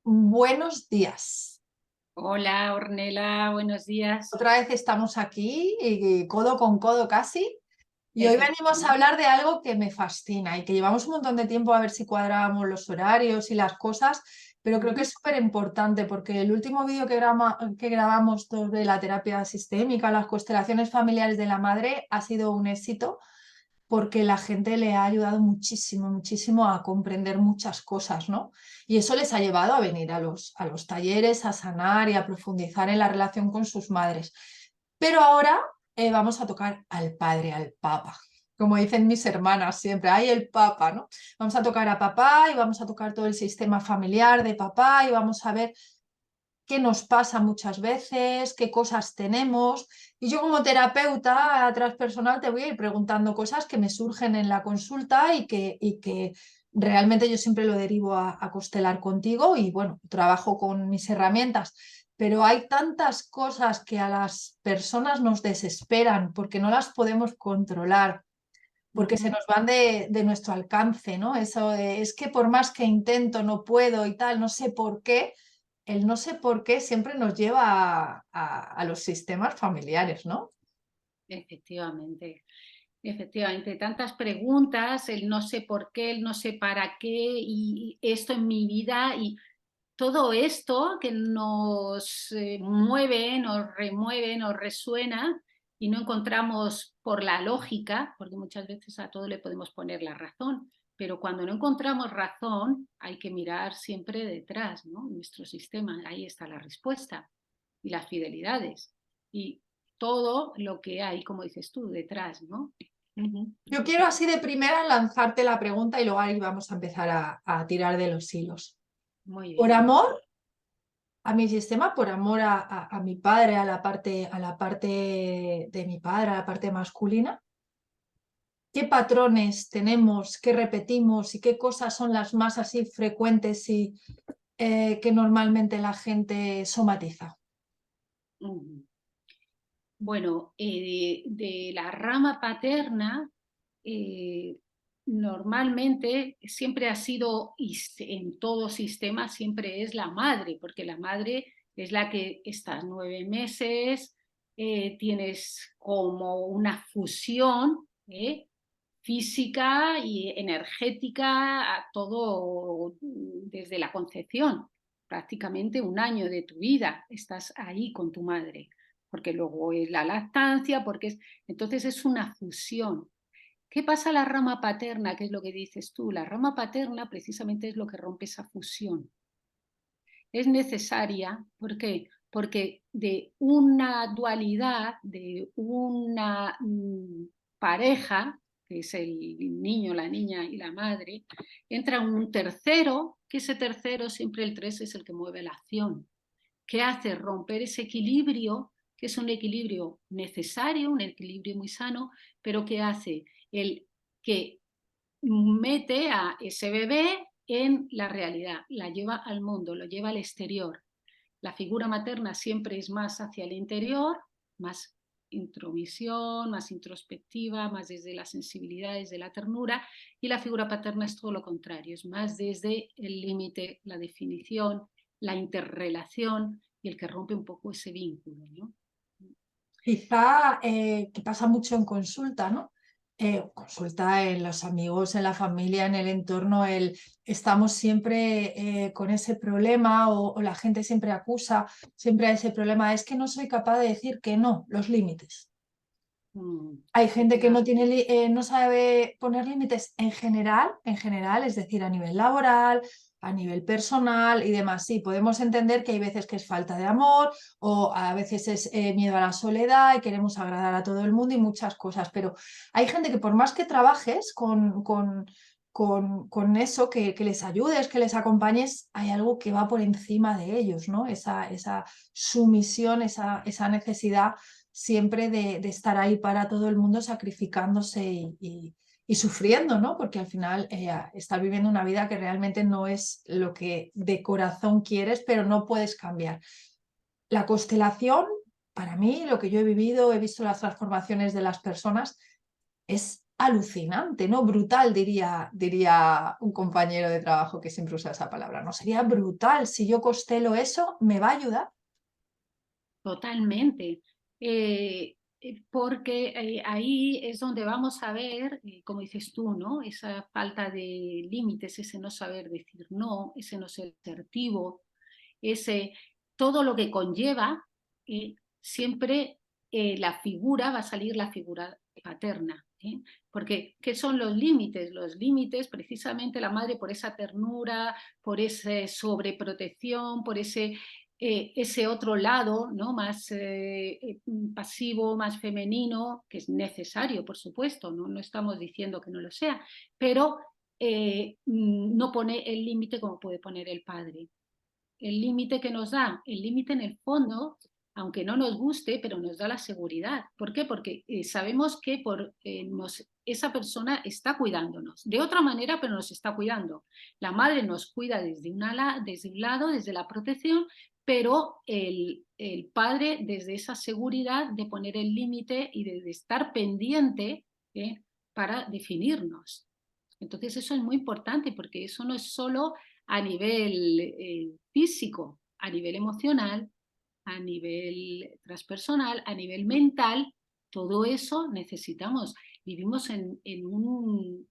Buenos días. Hola, Ornella, buenos días. Otra vez estamos aquí, codo con codo casi, y hoy venimos a Efectivamente. hablar de algo que me fascina y que llevamos un montón de tiempo a ver si cuadrábamos los horarios y las cosas, pero creo que Ujú. es súper importante porque el último vídeo que grabamos sobre la terapia sistémica, las constelaciones familiares de la madre, ha sido un éxito porque la gente le ha ayudado muchísimo, muchísimo a comprender muchas cosas, ¿no? Y eso les ha llevado a venir a los talleres, a sanar y a profundizar en la relación con sus madres. Pero ahora vamos a tocar al padre, al papa. Como dicen mis hermanas siempre, ¡ay, el papa!, ¿no? Vamos a tocar a papá y vamos a tocar todo el sistema familiar de papá y vamos a ver qué nos pasa muchas veces, qué cosas tenemos. Y yo como terapeuta transpersonal te voy a ir preguntando cosas que me surgen en la consulta y que realmente yo siempre lo derivo a constelar contigo y bueno, trabajo con mis herramientas. Pero hay tantas cosas que a las personas nos desesperan porque no las podemos controlar, porque se Ujú. nos van de nuestro alcance, ¿no? Eso es que por más que intento no puedo y tal, no sé por qué. El no sé por qué siempre nos lleva a los sistemas familiares, ¿no? Efectivamente, efectivamente. Tantas preguntas, el no sé por qué, el no sé para qué, y esto en mi vida, y todo esto que nos mueve, nos remueve, nos resuena, y no encontramos por la lógica, porque muchas veces a todo le podemos poner la razón, pero cuando no encontramos razón hay que mirar siempre detrás, ¿no? Nuestro sistema, ahí está la respuesta y las fidelidades y todo lo que hay, como dices tú, detrás, ¿no? Uh-huh. Yo quiero así de primera lanzarte la pregunta y luego ahí vamos a empezar a tirar de los hilos. Muy Por bien. amor a mi sistema, por amor a mi padre, a la parte de mi padre, a la parte masculina, ¿qué patrones tenemos, qué repetimos y qué cosas son las más así frecuentes y que normalmente la gente somatiza? Uh-huh. Bueno, de la rama paterna, eh, normalmente siempre ha sido, y en todo sistema siempre es la madre, porque la madre es la que estás 9 meses, tienes como una fusión física y energética, a todo desde la concepción. Prácticamente un año de tu vida estás ahí con tu madre, porque luego es la lactancia, entonces es una fusión. ¿Qué pasa a la rama paterna? ¿Qué es lo que dices tú? La rama paterna precisamente es lo que rompe esa fusión. Es necesaria, ¿por qué? Porque de una dualidad, de una pareja, que es el niño, la niña y la madre, entra un tercero, que ese tercero, siempre el 3 es el que mueve la acción, que hace romper ese equilibrio, que es un equilibrio necesario, un equilibrio muy sano, pero que hace el que mete a ese bebé en la realidad, la lleva al mundo, lo lleva al exterior. La figura materna siempre es más hacia el interior, más intromisión, más introspectiva, más desde la sensibilidad, desde la ternura, y la figura paterna es todo lo contrario, es más desde el límite, la definición, la interrelación y el que rompe un poco ese vínculo, ¿no? Quizá que pasa mucho en consulta, ¿no? Consulta en los amigos, en la familia, en el entorno, estamos siempre con ese problema o la gente siempre acusa siempre a ese problema, es que no soy capaz de decir que no, los límites. Hay gente que no Efectivamente. tiene, no sabe poner límites en general, es decir, a nivel laboral, a nivel personal y demás. Sí, podemos entender que hay veces que es falta de amor o a veces es miedo a la soledad y queremos agradar a todo el mundo y muchas cosas, pero hay gente que por más que trabajes con eso, que les ayudes, que les acompañes, hay algo que va por encima de ellos, ¿no? Esa sumisión, esa necesidad siempre de estar ahí para todo el mundo, sacrificándose y sufriendo, ¿no? Porque al final estar viviendo una vida que realmente no es lo que de corazón quieres, pero no puedes cambiar. La constelación, para mí, lo que yo he vivido, he visto las transformaciones de las personas, es alucinante, ¿no? Brutal, diría un compañero de trabajo que siempre usa esa palabra, ¿no? Sería brutal. Si yo costelo eso, ¿me va a ayudar? Totalmente. Porque ahí es donde vamos a ver, como dices tú, ¿no? Esa falta de límites, ese no saber decir no, ese no ser asertivo, ese, todo lo que conlleva, siempre la figura, va a salir la figura paterna. Porque, ¿qué son los límites? Los límites, precisamente la madre por esa ternura, por esa sobreprotección, por ese otro lado, ¿no? Más pasivo, más femenino, que es necesario, por supuesto, no estamos diciendo que no lo sea, pero no pone el límite como puede poner el padre. El límite que nos da, el límite en el fondo, aunque no nos guste, pero nos da la seguridad. ¿Por qué? Porque sabemos que esa persona está cuidándonos. De otra manera, pero nos está cuidando. La madre nos cuida desde un lado, desde la protección, pero el padre desde esa seguridad de poner el límite y de estar pendiente para definirnos. Entonces eso es muy importante porque eso no es solo a nivel físico, a nivel emocional, a nivel transpersonal, a nivel mental, todo eso necesitamos. Vivimos en una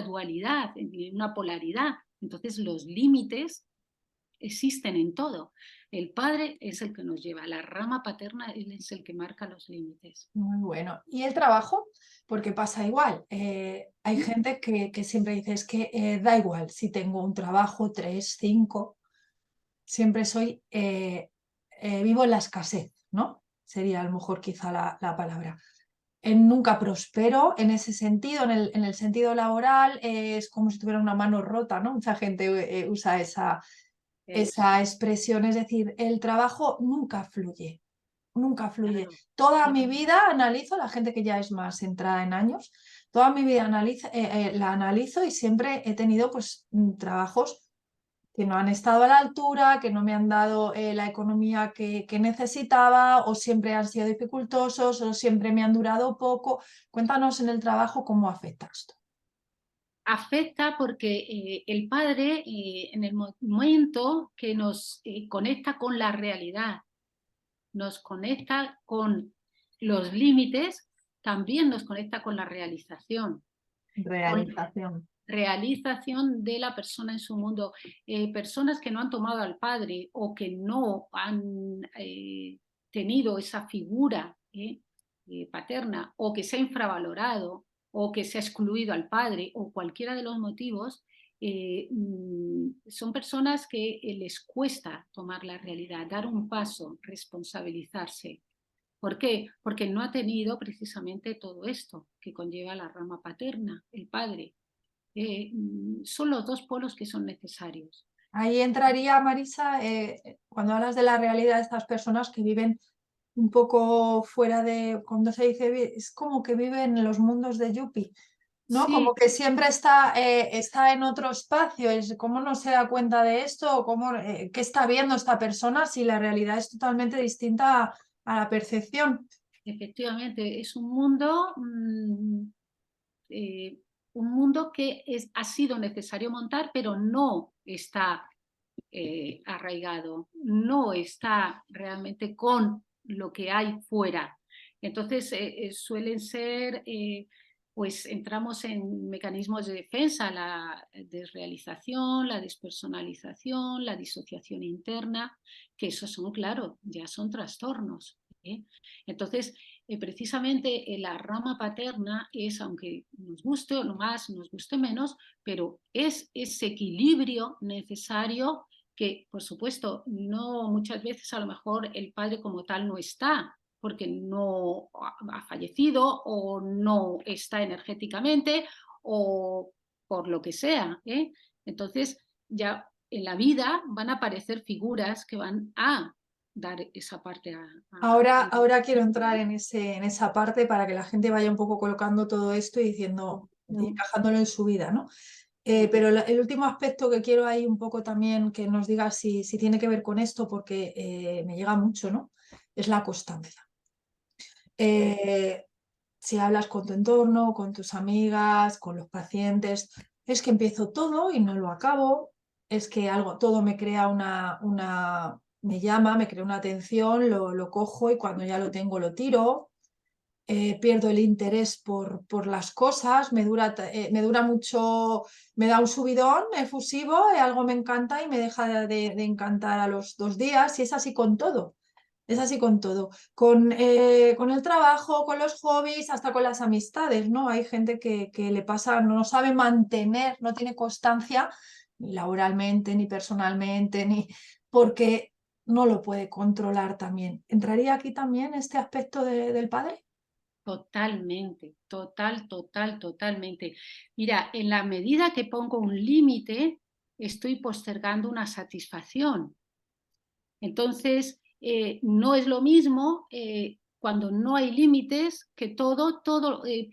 dualidad, en una polaridad. Entonces los límites existen en todo. El padre es el que nos lleva, la rama paterna él es el que marca los límites. Muy bueno. ¿Y el trabajo? Porque pasa igual. Hay gente que siempre dice, es que da igual si tengo un trabajo, 3, 5, siempre vivo en la escasez, ¿no? Sería a lo mejor quizá la palabra. Nunca prospero en ese sentido, en el sentido laboral, es como si tuviera una mano rota, ¿no? Mucha gente usa esa expresión, es decir, el trabajo nunca fluye. Nunca fluye. Claro, Toda claro. mi vida analizo, la gente que ya es más entrada en años, toda mi vida la analizo y siempre he tenido pues trabajos que no han estado a la altura, que no me han dado la economía que necesitaba, o siempre han sido dificultosos, o siempre me han durado poco. Cuéntanos en el trabajo cómo afecta esto. Afecta porque el padre, en el momento que nos conecta con la realidad, nos conecta con los límites, también nos conecta con la realización, con Realización. realización de la persona en su mundo. Personas que no han tomado al padre o que no han tenido esa figura paterna, o que se ha infravalorado o que se ha excluido al padre, o cualquiera de los motivos, son personas que les cuesta tomar la realidad, dar un paso, responsabilizarse. ¿Por qué? Porque no ha tenido precisamente todo esto que conlleva la rama paterna, el padre. Son los dos polos que son necesarios. Ahí entraría, Marisa, cuando hablas de la realidad de estas personas que viven un poco fuera de, cuando se dice, es como que viven en los mundos de Yuppie, ¿no? Sí, Como que siempre está en otro espacio, es cómo no se da cuenta de esto, o cómo, qué está viendo esta persona si la realidad es totalmente distinta a la percepción. efectivamente, es un mundo que ha sido necesario montar, pero no está arraigado, no está realmente con lo que hay fuera. Entonces suelen ser, pues entramos en mecanismos de defensa, la desrealización, la despersonalización, la disociación interna, que esos son, claro, ya son trastornos. Entonces, precisamente la rama paterna es, aunque nos guste o no más, nos guste menos, pero es ese equilibrio necesario que, por supuesto, no muchas veces a lo mejor el padre como tal no está, porque no ha fallecido o no está energéticamente o por lo que sea. Entonces, ya en la vida van a aparecer figuras que van a dar esa parte Ahora quiero entrar en esa parte para que la gente vaya un poco colocando todo esto y diciendo, y encajándolo en su vida, ¿no? Pero el último aspecto que quiero ahí un poco también que nos diga si tiene que ver con esto, porque me llega mucho, ¿no? Es la constancia. Eh, si hablas con tu entorno, con tus amigas, con los pacientes, es que empiezo todo y no lo acabo, es que todo me crea me llama, me crea una atención, lo cojo y cuando ya lo tengo lo tiro. Pierdo el interés por las cosas, me dura mucho, me da un subidón efusivo, algo me encanta y me deja de encantar a los 2 días, y es así con todo. Es así con todo, con el trabajo, con los hobbies, hasta con las amistades, ¿no? Hay gente que le pasa, no sabe mantener, no tiene constancia, ni laboralmente, ni personalmente, ni porque no lo puede controlar también. ¿Entraría aquí también este aspecto del padre? Totalmente, totalmente. Mira, en la medida que pongo un límite, estoy postergando una satisfacción. Entonces, no es lo mismo cuando no hay límites, que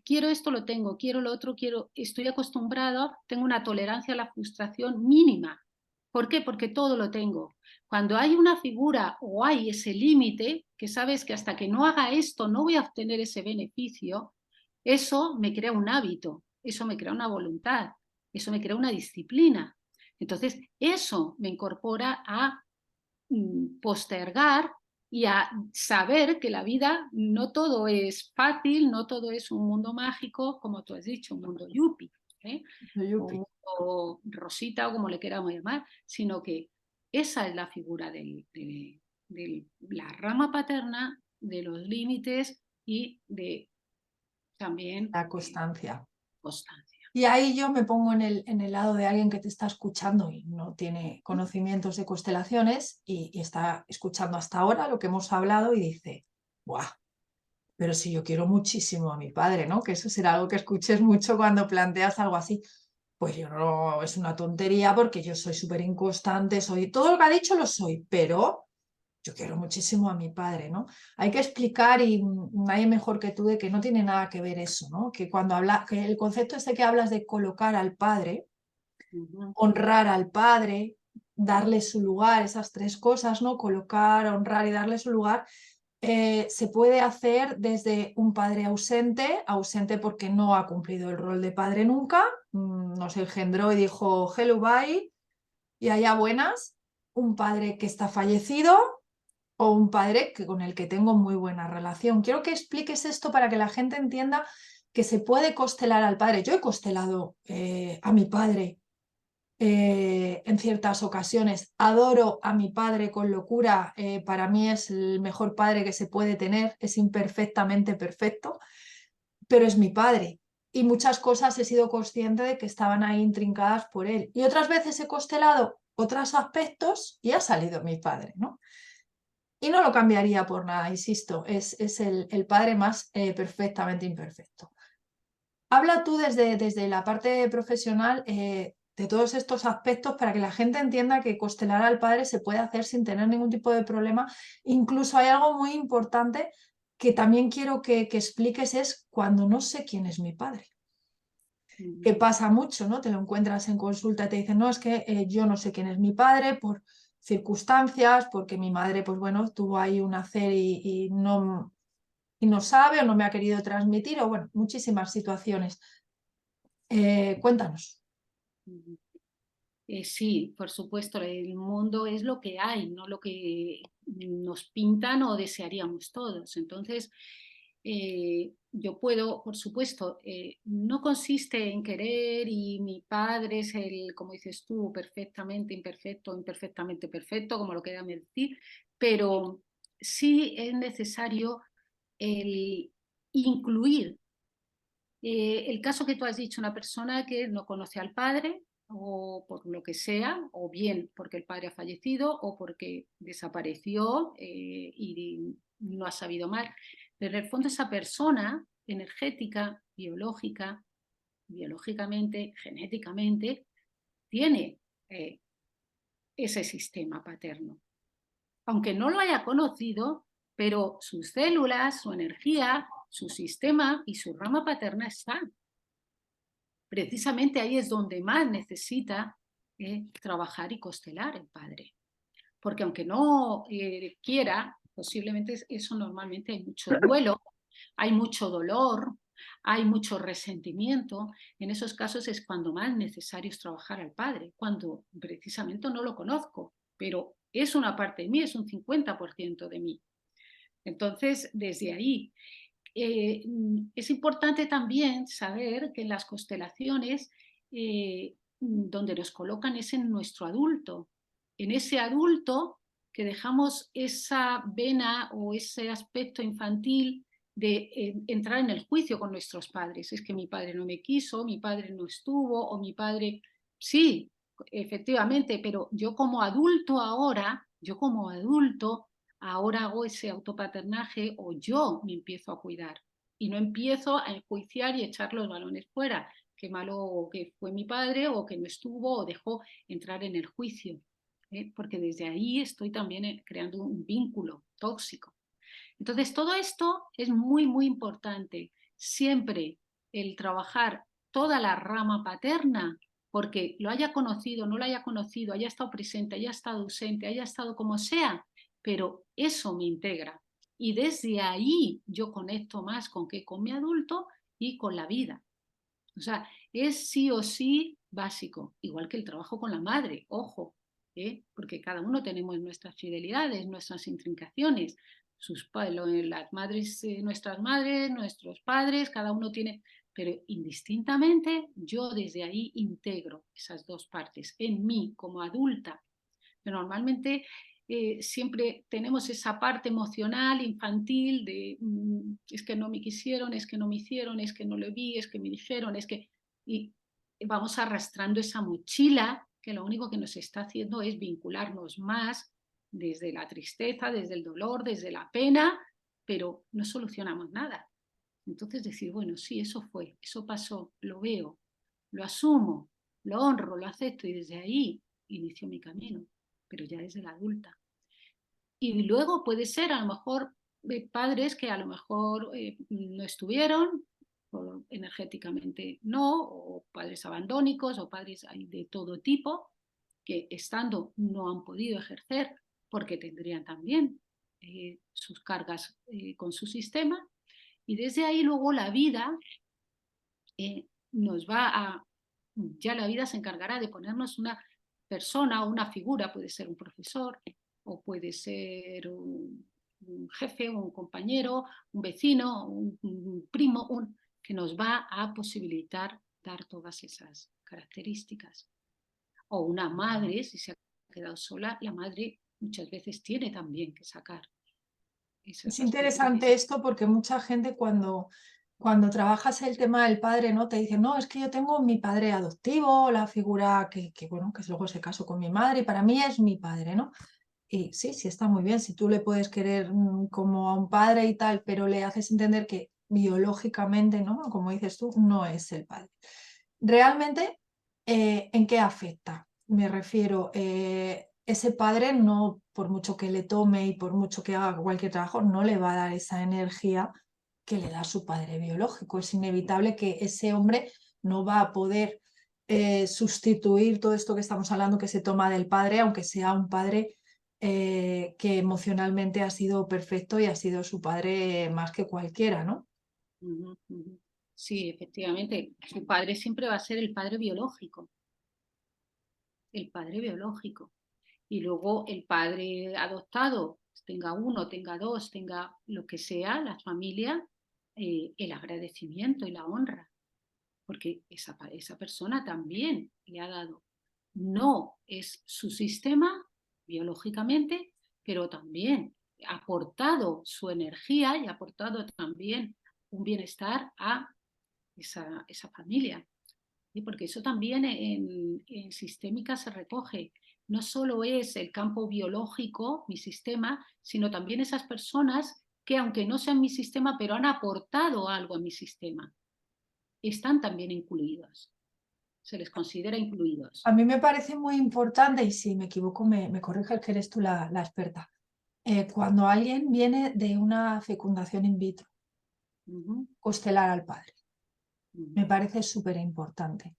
quiero esto, lo tengo, quiero lo otro, estoy acostumbrado, tengo una tolerancia a la frustración mínima. ¿Por qué? Porque todo lo tengo. Cuando hay una figura o hay ese límite, que sabes que hasta que no haga esto no voy a obtener ese beneficio, eso me crea un hábito, eso me crea una voluntad, eso me crea una disciplina. Entonces, eso me incorpora a postergar y a saber que la vida no todo es fácil, no todo es un mundo mágico, como tú has dicho, un mundo yuppie, ¿eh? O un mundo rosita o como le queramos llamar, sino que esa es la figura de la rama paterna, de los límites y de también La constancia. constancia. Y ahí yo me pongo en el lado de alguien que te está escuchando y no tiene conocimientos de constelaciones y está escuchando hasta ahora lo que hemos hablado y dice, ¡buah! Pero si yo quiero muchísimo a mi padre, ¿no? Que eso será algo que escuches mucho cuando planteas algo así. Pues yo no, es una tontería porque yo soy súper inconstante, soy todo lo que ha dicho lo soy, pero yo quiero muchísimo a mi padre, ¿no? Hay que explicar y nadie mejor que tú de que no tiene nada que ver eso, ¿no? Que que el concepto este que hablas de colocar al padre, honrar al padre, darle su lugar, esas 3 cosas, ¿no? Colocar, honrar y darle su lugar, se puede hacer desde un padre ausente porque no ha cumplido el rol de padre nunca, nos engendró y dijo hello, bye, y allá buenas, un padre que está fallecido o un padre con el que tengo muy buena relación. Quiero que expliques esto para que la gente entienda que se puede constelar al padre. Yo he constelado a mi padre en ciertas ocasiones. Adoro a mi padre con locura. Para mí es el mejor padre que se puede tener. Es imperfectamente perfecto, pero es mi padre. Y muchas cosas he sido consciente de que estaban ahí intrincadas por él. Y otras veces he constelado otros aspectos y ha salido mi padre, ¿no? Y no lo cambiaría por nada, insisto, es el padre más perfectamente imperfecto. Habla tú desde la parte profesional de todos estos aspectos para que la gente entienda que constelar al padre se puede hacer sin tener ningún tipo de problema. Incluso hay algo muy importante que también quiero que expliques, es cuando no sé quién es mi padre. Que pasa mucho, ¿no? Te lo encuentras en consulta y te dicen, no, es que yo no sé quién es mi padre por circunstancias, porque mi madre, pues bueno, tuvo ahí un hacer y no sabe o no me ha querido transmitir, o bueno, muchísimas situaciones. Cuéntanos. Sí, por supuesto, el mundo es lo que hay, no lo que nos pintan o desearíamos todos. Entonces, yo puedo, por supuesto, no consiste en querer y mi padre es el, como dices tú, perfectamente imperfecto, imperfectamente perfecto, como lo quieran decir, pero sí es necesario el incluir el caso que tú has dicho, una persona que no conoce al padre o por lo que sea, o bien porque el padre ha fallecido o porque desapareció y no ha sabido más. Pero en el fondo esa persona energética, biológicamente, genéticamente, tiene ese sistema paterno. Aunque no lo haya conocido, pero sus células, su energía, su sistema y su rama paterna están. Precisamente ahí es donde más necesita trabajar y constelar el padre. Porque aunque no quiera, posiblemente eso normalmente hay mucho duelo, hay mucho dolor, hay mucho resentimiento, en esos casos es cuando más necesario es trabajar al padre, cuando precisamente no lo conozco, pero es una parte de mí, es un 50% de mí. Entonces, desde ahí, es importante también saber que en las constelaciones donde nos colocan es en nuestro adulto, en ese adulto que dejamos esa vena o ese aspecto infantil de entrar en el juicio con nuestros padres. Es que mi padre no me quiso, mi padre no estuvo, o mi padre, sí, efectivamente, pero yo como adulto ahora, ahora hago ese autopaternaje o yo me empiezo a cuidar y no empiezo a enjuiciar y echar los balones fuera. Qué malo que fue mi padre o que no estuvo o dejó entrar en el juicio. Porque desde ahí estoy también creando un vínculo tóxico. Entonces, todo esto es muy, muy importante. Siempre el trabajar toda la rama paterna, porque lo haya conocido, no lo haya conocido, haya estado presente, haya estado ausente, haya estado como sea, pero eso me integra. Y desde ahí yo conecto más con qué, con mi adulto y con la vida. O sea, es sí o sí básico, igual que el trabajo con la madre, ojo, porque cada uno tenemos nuestras fidelidades, nuestras intrincaciones, las madres, nuestras madres, nuestros padres, cada uno tiene, pero indistintamente yo desde ahí integro esas dos partes en mí como adulta. Pero normalmente siempre tenemos esa parte emocional, infantil, de es que no me quisieron, es que no me hicieron, es que no lo vi, es que me dijeron, es que... Y vamos arrastrando esa mochila que lo único que nos está haciendo es vincularnos más desde la tristeza, desde el dolor, desde la pena, pero no solucionamos nada. Entonces decir, bueno, sí, eso fue, eso pasó, lo veo, lo asumo, lo honro, lo acepto y desde ahí inicio mi camino, pero ya desde la adulta. Y luego puede ser a lo mejor padres que a lo mejor no estuvieron, o energéticamente no, o padres abandónicos, o padres de todo tipo, que estando no han podido ejercer porque tendrían también sus cargas con su sistema. Y desde ahí luego la vida nos va a, ya la vida se encargará de ponernos una persona o una figura, puede ser un profesor o puede ser un jefe, un compañero, un vecino, un primo, que nos va a posibilitar dar todas esas características. O una madre, si se ha quedado sola, la madre muchas veces tiene también que sacar Es esos aspectos. interesante esto porque mucha gente cuando trabajas el tema del padre, ¿no? Te dicen, no, es que yo tengo mi padre adoptivo, la figura bueno, que luego se casó con mi madre y para mí es mi padre, ¿no? Y sí, sí está muy bien, si tú le puedes querer como a un padre y tal, pero le haces entender que biológicamente, ¿no? Como dices tú, no es el padre. Realmente, ¿en qué afecta? Me refiero, ese padre no, por mucho que le tome y por mucho que haga cualquier trabajo, no le va a dar esa energía que le da su padre biológico. Es inevitable que ese hombre no va a poder sustituir todo esto que estamos hablando que se toma del padre, aunque sea un padre que emocionalmente ha sido perfecto y ha sido su padre más que cualquiera, ¿no? Uh-huh, uh-huh. Sí, efectivamente, su padre siempre va a ser el padre biológico, el padre biológico. Y luego el padre adoptado, tenga uno, tenga dos, tenga lo que sea, la familia, el agradecimiento y la honra, porque esa persona también le ha dado. No es su sistema biológicamente, pero también ha aportado su energía y ha aportado también un bienestar a esa familia. ¿Sí? Porque eso también en sistémica se recoge. No solo es el campo biológico, mi sistema, sino también esas personas que, aunque no sean mi sistema, pero han aportado algo a mi sistema, están también incluidos. Se les considera incluidos. A mí me parece muy importante, y si me equivoco me corriges que eres tú la experta, cuando alguien viene de una fecundación in vitro, Uh-huh, constelar al padre. uh-huh. Me parece súper importante.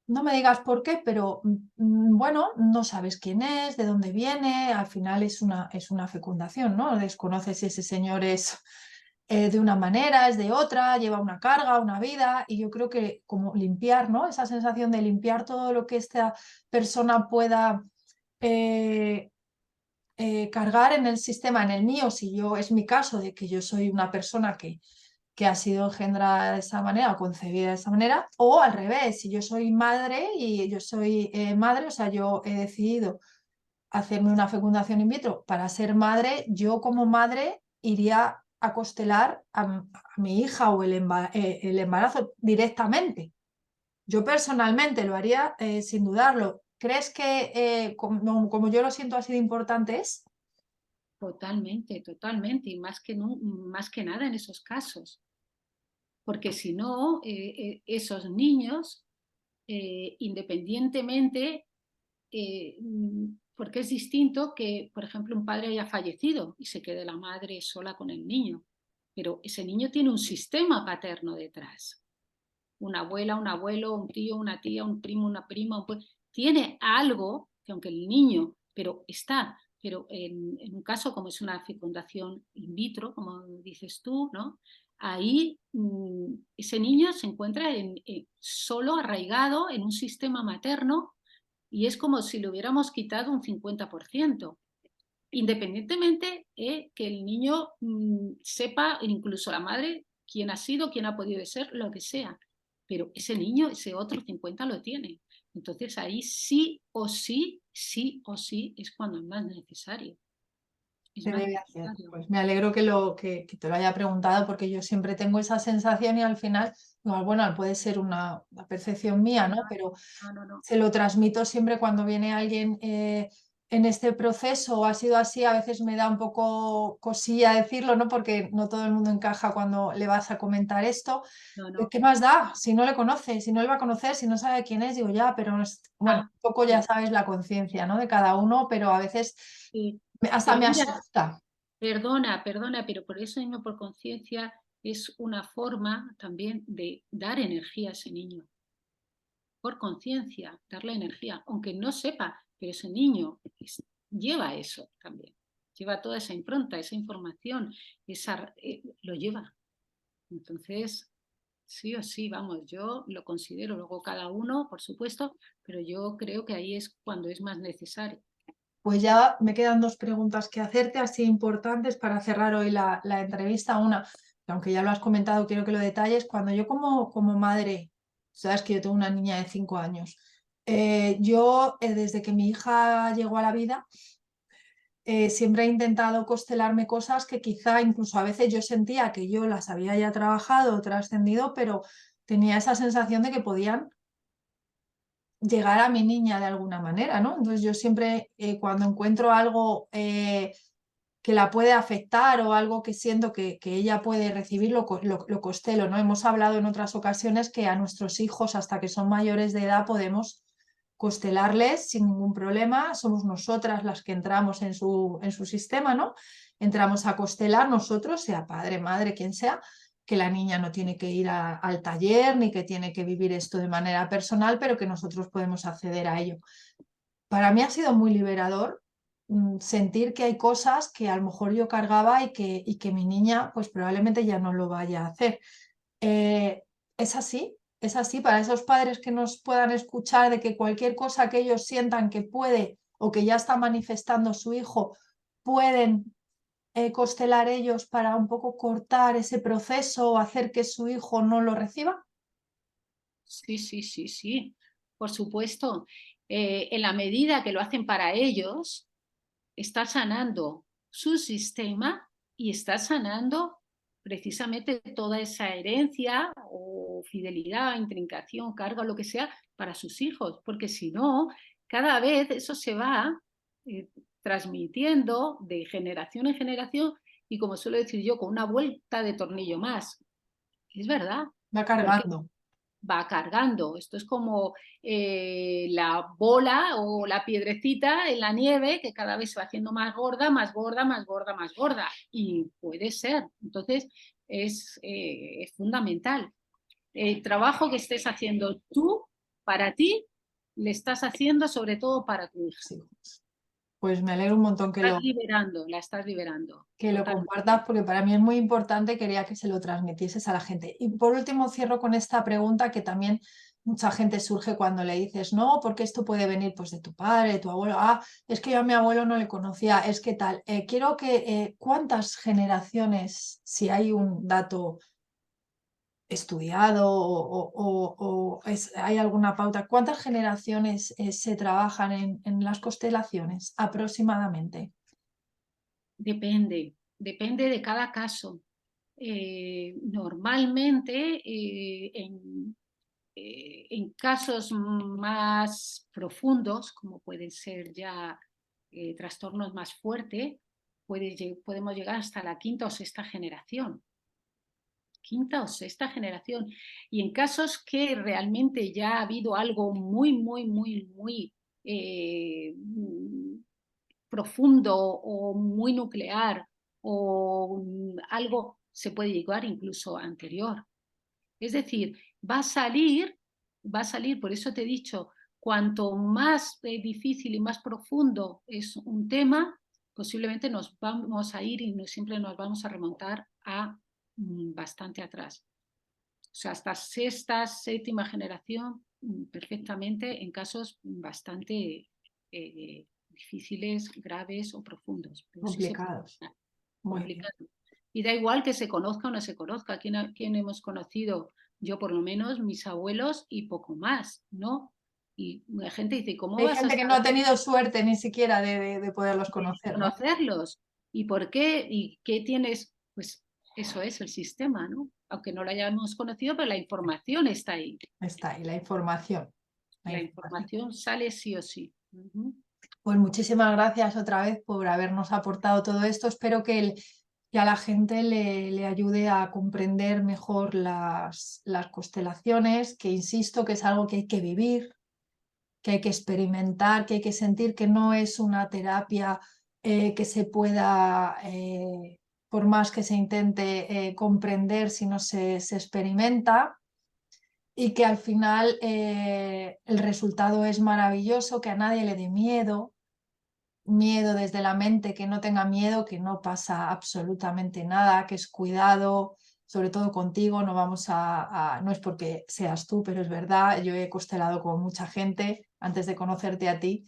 No me digas por qué, pero bueno, no sabes quién es, de dónde viene, al final es una fecundación, ¿no? Desconoces si ese señor es de una manera, es de otra, lleva una carga, una vida, y yo creo que como limpiar, ¿no? Esa sensación de limpiar todo lo que esta persona pueda eh, cargar en el sistema, en el mío, si yo es mi caso de que yo soy una persona que ha sido engendrada de esa manera o concebida de esa manera, o al revés, si yo soy madre y yo soy madre, o sea, yo he decidido hacerme una fecundación in vitro para ser madre, yo como madre iría a constelar a mi hija o el embarazo directamente. Yo personalmente lo haría sin dudarlo. ¿Crees que como yo lo siento así de importante es? Totalmente, totalmente, y más que nada en esos casos, porque si no, esos niños, independientemente, porque es distinto que, por ejemplo, un padre haya fallecido y se quede la madre sola con el niño, pero ese niño tiene un sistema paterno detrás, una abuela, un abuelo, un tío, una tía, un primo, una prima, tiene algo que aunque el niño, pero está, pero en un caso como es una fecundación in vitro, como dices tú, ¿no? Ahí ese niño se encuentra solo arraigado en un sistema materno y es como si le hubiéramos quitado un 50%. Independientemente que el niño sepa, incluso la madre, quién ha sido, quién ha podido ser, lo que sea. Pero ese niño, ese otro 50 lo tiene. Entonces ahí sí o sí es cuando es más necesario. Es Se más debe hacer. necesario. Pues me alegro que te lo haya preguntado porque yo siempre tengo esa sensación y al final, igual, bueno, puede ser una percepción mía, ¿no? Pero No, no, no. se lo transmito siempre cuando viene alguien en este proceso o ha sido así, a veces me da un poco cosilla decirlo, ¿no? Porque no todo el mundo encaja cuando le vas a comentar esto. No, no. ¿Qué más da? Si no le conoce, si no le va a conocer, si no sabe quién es, digo ya, pero bueno, Ah, un poco ya sí, sabes la conciencia, ¿no? De cada uno, pero a veces sí. hasta Pero me mira, asusta. perdona, pero por eso mismo, por conciencia, es una forma también de dar energía a ese niño. Por conciencia, darle energía, aunque no sepa, pero ese niño lleva eso también, lleva toda esa impronta, esa información, lo lleva. Entonces, sí o sí, vamos, yo lo considero, luego cada uno, por supuesto, pero yo creo que ahí es cuando es más necesario. Pues ya me quedan dos preguntas que hacerte, así importantes para cerrar hoy la entrevista. Una, que aunque ya lo has comentado, quiero que lo detalles. Cuando yo como madre, sabes que yo tengo una niña de 5 años, yo desde que mi hija llegó a la vida, siempre he intentado constelarme cosas que quizá incluso a veces yo sentía que yo las había ya trabajado o trascendido, pero tenía esa sensación de que podían llegar a mi niña de alguna manera, ¿no? Entonces yo siempre cuando encuentro algo que la puede afectar o algo que siento que ella puede recibir, lo costelo, ¿no? Hemos hablado en otras ocasiones que a nuestros hijos hasta que son mayores de edad podemos costelarles sin ningún problema, somos nosotras las que entramos en su sistema, ¿no? Entramos a costelar nosotros, sea padre, madre, quien sea, que la niña no tiene que ir al taller ni que tiene que vivir esto de manera personal, pero que nosotros podemos acceder a ello. Para mí ha sido muy liberador sentir que hay cosas que a lo mejor yo cargaba y que mi niña pues probablemente ya no lo vaya a hacer. Eh, es así para esos padres que nos puedan escuchar de que cualquier cosa que ellos sientan que puede o que ya está manifestando su hijo, pueden constelar ellos para un poco cortar ese proceso o hacer que su hijo no lo reciba. Sí, sí, sí, sí, por supuesto. En la medida que lo hacen para ellos, está sanando su sistema y está sanando precisamente toda esa herencia o fidelidad, intrincación, carga, lo que sea, para sus hijos, porque si no, cada vez eso se va eh, transmitiendo de generación en generación y como suelo decir yo, con una vuelta de tornillo más. Es verdad, Va porque cargando. va cargando. Esto es como la bola o la piedrecita en la nieve que cada vez se va haciendo más gorda, más gorda, más gorda, más gorda. Y puede ser. Entonces es fundamental. El trabajo que estés haciendo tú para ti, le estás haciendo sobre todo para tu hija. Sí. Pues me alegro un montón La estás liberando, que lo compartas totalmente. porque para mí es muy importante, quería que se lo transmitieses a la gente. Y por último, cierro con esta pregunta que también mucha gente surge cuando le dices, no, porque esto puede venir pues de tu padre, de tu abuelo, ah, es que yo a mi abuelo no le conocía, es que tal. Quiero que, ¿cuántas generaciones, si hay un dato estudiado hay alguna pauta, cuántas generaciones se trabajan en las constelaciones aproximadamente? Depende de cada caso. Normalmente, en casos más profundos, como pueden ser ya trastornos más fuertes, podemos llegar hasta la quinta o sexta generación. Quinta o sexta generación. Y en casos que realmente ya ha habido algo muy, muy, muy, muy profundo o muy nuclear o algo, se puede llegar incluso anterior. Es decir, va a salir, por eso te he dicho, cuanto más difícil y más profundo es un tema, posiblemente nos vamos a ir y no siempre nos vamos a remontar a bastante atrás. O sea, hasta sexta, séptima generación, perfectamente en casos bastante difíciles, graves o profundos. Pero sí se puede, Complicados. Muy bien. complicado. Y da igual que se conozca o no se conozca. ¿Quién hemos conocido? Yo por lo menos, mis abuelos y poco más, ¿no? Y la gente dice, ¿cómo Hay vas a gente que no ha saber tenido suerte ni siquiera de poderlos de conocer, ¿no? conocerlos? ¿Y por qué? ¿Y qué tienes? Pues eso es el sistema, ¿no? Aunque no lo hayamos conocido, pero la información está ahí. Está ahí la información. La La información. información sale sí o sí. Pues muchísimas gracias otra vez por habernos aportado todo esto. Espero que a la gente le ayude a comprender mejor las constelaciones, que insisto que es algo que hay que vivir, que hay que experimentar, que hay que sentir que no es una terapia que se pueda, por más que se intente comprender, si no se experimenta y que al final el resultado es maravilloso, que a nadie le dé miedo, miedo desde la mente, que no tenga miedo, que no pasa absolutamente nada, que es cuidado, sobre todo contigo, no vamos no es porque seas tú, pero es verdad, yo he constelado con mucha gente antes de conocerte a ti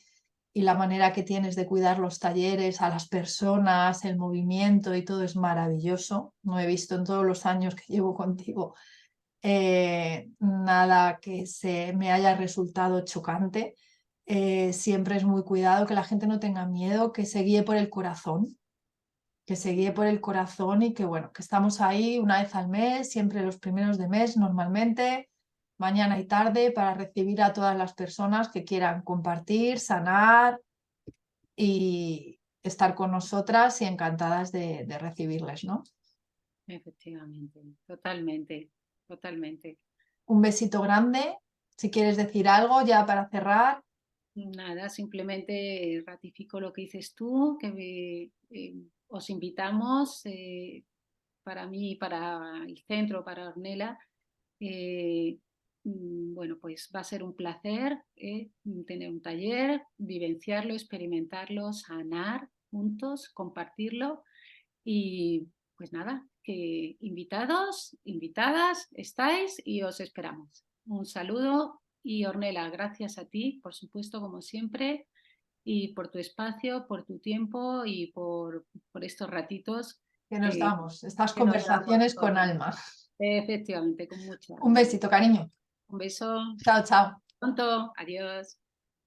y la manera que tienes de cuidar los talleres, a las personas, el movimiento y todo es maravilloso. No he visto en todos los años que llevo contigo nada que se me haya resultado chocante. Siempre es muy cuidado, que la gente no tenga miedo, que se guíe por el corazón, que se guíe por el corazón y que bueno, que estamos ahí una vez al mes, siempre los primeros de mes normalmente, mañana y tarde, para recibir a todas las personas que quieran compartir, sanar y estar con nosotras y encantadas de recibirles, ¿no? Efectivamente, totalmente, totalmente. Un besito grande. Si quieres decir algo ya para cerrar. Nada, simplemente ratifico lo que dices tú, que os invitamos para mí, para el centro, para Ornella. Bueno, pues va a ser un placer tener un taller, vivenciarlo, experimentarlo, sanar juntos, compartirlo y pues nada, que invitados, invitadas estáis y os esperamos. Un saludo y Ornella, gracias a ti, por supuesto, como siempre, y por tu espacio, por tu tiempo y por estos ratitos Que nos que, damos, estas que nos damos conversaciones con todos. alma. Efectivamente, con mucha Un alma. besito, cariño. Un beso. Chao, chao. Pronto. Adiós.